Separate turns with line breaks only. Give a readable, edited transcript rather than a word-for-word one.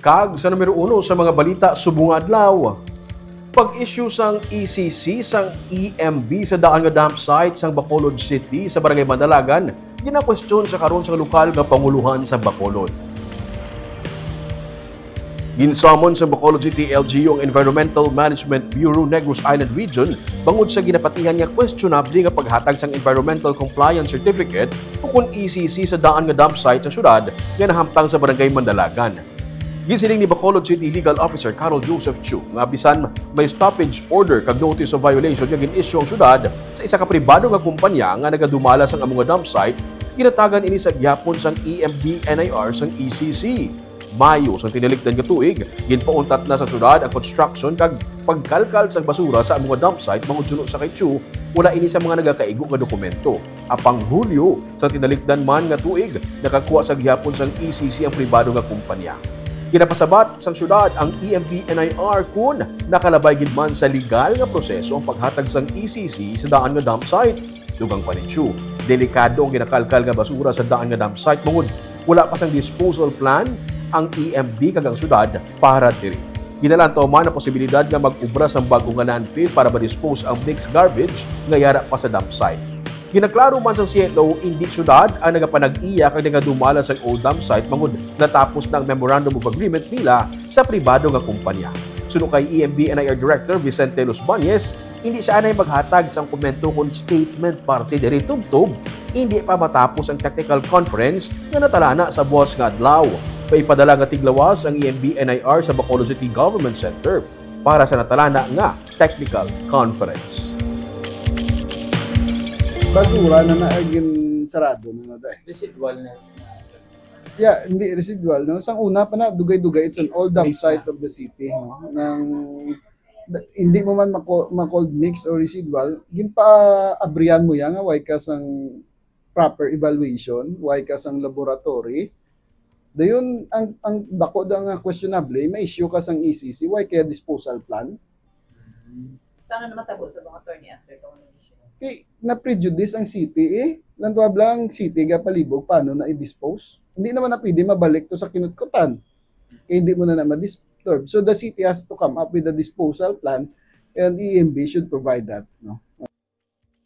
Kag sa numero 1 sa mga balita subong adlaw. Pag-issue sang ECC sang EMB sa daan nga dumpsite sang Bacolod City sa Barangay Mandalagan, ginakwestiyon sa karon sa lokal nga panguluhan sa Bacolod. Ginsamon sa Bacolod City LGU ang Environmental Management Bureau Negros Island Region bangod sa ginapatihan nga questionable nga paghatag sang Environmental Compliance Certificate o kun ECC sa daan nga dumpsite sa syudad nga nahamtang sa Barangay Mandalagan. Gisiling ni Bacolod City Legal Officer Carol Joseph Chu nga bisan may stoppage order kag notice of violation nga gin-issue ang syudad sa isa ka pribado nga kumpanya nga nagadumala sang among dumpsite, ginatagan ini sa gyapon sang EMB NIR sang ECC. Mayo sang tinilikdan nga tuig, ginpauntat na sa syudad ang construction kag pagkalkal sa basura sa among dumpsite bangod suno sa kay Chu, wala ini sa mga nagakaigo nga dokumento. Apang Hulyo sa tinalikdan man nga tuig, nakakuha sa gyapon sang ECC ang pribado nga kumpanya. Ginapasabat sang syudad ang EMB NIR kun nakalabay gid man sa legal nga proseso ang paghatag sang ECC sa daan nga dumpsite. Dugang pa ni Chu, delikado ang ginakalkal nga basura sa daan nga dumpsite bangod wala pa sang disposal plan ang EMB kag ang syudad para diri. Ginalantaw man ang posibilidad nga mag-ubra sang bagong nga landfill para ma-dispose ang mixed garbage nga yara pa sa dumpsite. Ginaklaro man sa CLO, hindi syudad ang nagapanag-iya kag nagadumala sa old dumpsite bangod natapos na ang Memorandum of Agreement nila sa pribado nga kumpanya. Suno kay EMB NIR Director Vicente Los Bañez, hindi siya anay maghatag sang komento kung statement parte diri tubtob, hindi pa matapos ang technical conference nga natalana sa buwas nga adlaw. Paipadala nga tiglawas ang EMB NIR sa Bacolod City Government Center para sa natalana nga technical conference.
Basura na naagin sarado na dahil.
Residual na.
Yeah, hindi residual. No? Sang una pa na, dugay-dugay, it's an old dumpsite of the city. No? Hindi mo man ma-cold mix or residual, ginpa-abrian mo yan, why ka sang proper evaluation, why ka sang laboratory. Dayon, ang dako da nga questionable, may issue ka sang ECC, why kaya disposal plan?
Sana naman tabo sa mga attorney after ito ng issue.
Na-prejudice ang city Lantuab lang city ga palibog paano na i-dispose. Hindi naman na pwede mabalik to sa kinutkutan. Hindi mo na ma-disturb. So the city has to come up with a disposal plan and EMB should provide that. No?